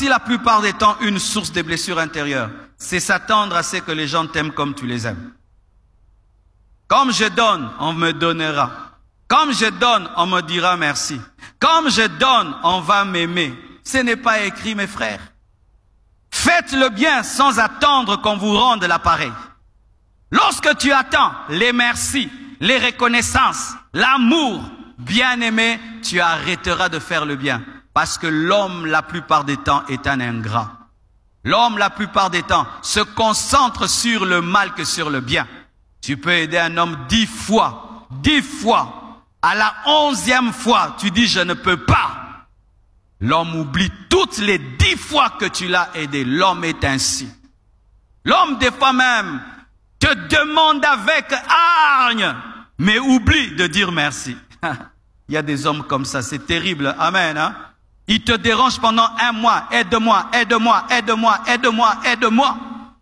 Voici la plupart des temps une source de blessures intérieures. C'est s'attendre à ce que les gens t'aiment comme tu les aimes. Comme je donne, on me donnera. Comme je donne, on me dira merci. Comme je donne, on va m'aimer. Ce n'est pas écrit, mes frères. Faites le bien sans attendre qu'on vous rende l'appareil. Lorsque tu attends les merci, les reconnaissances, l'amour, bien-aimé, tu arrêteras de faire le bien. Parce que l'homme, la plupart des temps, est un ingrat. L'homme, la plupart des temps, se concentre sur le mal que sur le bien. Tu peux aider un homme 10 fois. À la 11e fois, tu dis « je ne peux pas ». L'homme oublie toutes les 10 fois que tu l'as aidé. L'homme est ainsi. L'homme, des fois même, te demande avec hargne, mais oublie de dire merci. Il y a des hommes comme ça, c'est terrible. Amen. Hein? Il te dérange pendant 1 mois. Aide-moi, aide-moi, aide-moi, aide-moi, aide-moi.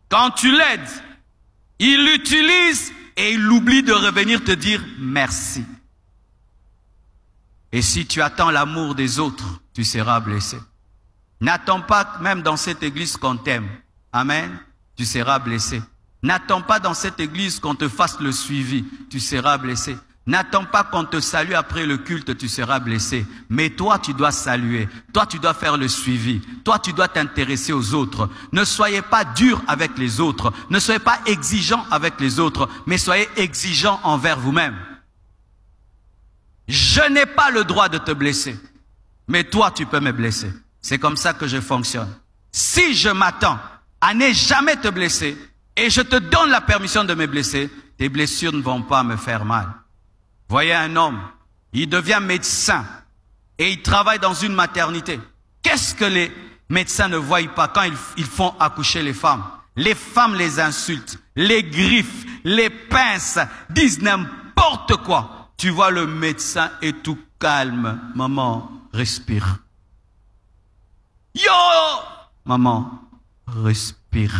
Quand tu l'aides, il l'utilise et il oublie de revenir te dire merci. Et si tu attends l'amour des autres, tu seras blessé. N'attends pas même dans cette église qu'on t'aime. Amen. Tu seras blessé. N'attends pas dans cette église qu'on te fasse le suivi. Tu seras blessé. N'attends pas qu'on te salue après le culte, tu seras blessé. Mais toi, tu dois saluer. Toi, tu dois faire le suivi. Toi, tu dois t'intéresser aux autres. Ne soyez pas dur avec les autres. Ne soyez pas exigeant avec les autres. Mais soyez exigeant envers vous-même. Je n'ai pas le droit de te blesser. Mais toi, tu peux me blesser. C'est comme ça que je fonctionne. Si je m'attends à ne jamais te blesser et je te donne la permission de me blesser, tes blessures ne vont pas me faire mal. Voyez un homme, il devient médecin et il travaille dans une maternité. Qu'est-ce que les médecins ne voient pas quand ils font accoucher les femmes? Les femmes les insultent, les griffent, les pincent, disent n'importe quoi. Tu vois, le médecin est tout calme. Maman, respire. Yo! Maman, respire.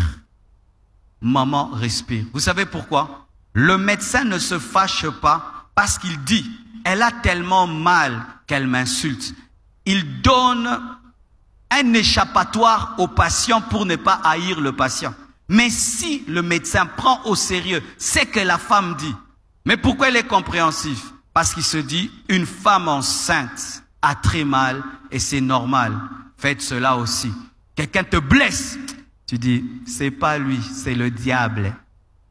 Maman, respire. Vous savez pourquoi? Le médecin ne se fâche pas parce qu'il dit, elle a tellement mal qu'elle m'insulte. Il donne un échappatoire au patient pour ne pas haïr le patient. Mais si le médecin prend au sérieux ce que la femme dit, mais pourquoi elle est compréhensif? Parce qu'il se dit, une femme enceinte a très mal et c'est normal. Faites cela aussi. Quelqu'un te blesse, tu dis, c'est pas lui, c'est le diable.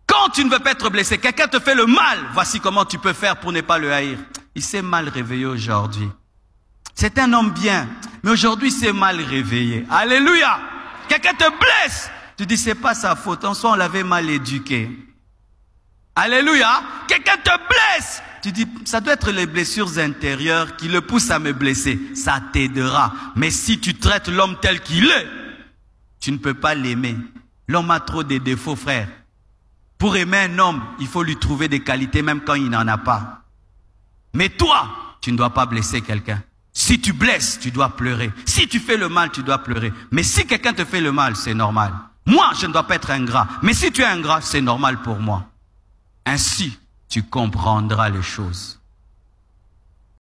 Quand tu ne veux pas être blessé, quelqu'un te fait le mal, voici comment tu peux faire pour ne pas le haïr. Il s'est mal réveillé aujourd'hui. C'est un homme bien, mais aujourd'hui il s'est mal réveillé. Alléluia! Quelqu'un te blesse, tu dis, c'est pas sa faute, en soi on l'avait mal éduqué. Alléluia! Quelqu'un te blesse, tu dis, ça doit être les blessures intérieures qui le poussent à me blesser. Ça t'aidera. Mais si tu traites l'homme tel qu'il est, tu ne peux pas l'aimer. L'homme a trop de défauts, frère. Pour aimer un homme, il faut lui trouver des qualités même quand il n'en a pas. Mais toi, tu ne dois pas blesser quelqu'un. Si tu blesses, tu dois pleurer. Si tu fais le mal, tu dois pleurer. Mais si quelqu'un te fait le mal, c'est normal. Moi, je ne dois pas être ingrat. Mais si tu es ingrat, c'est normal pour moi. Ainsi, tu comprendras les choses.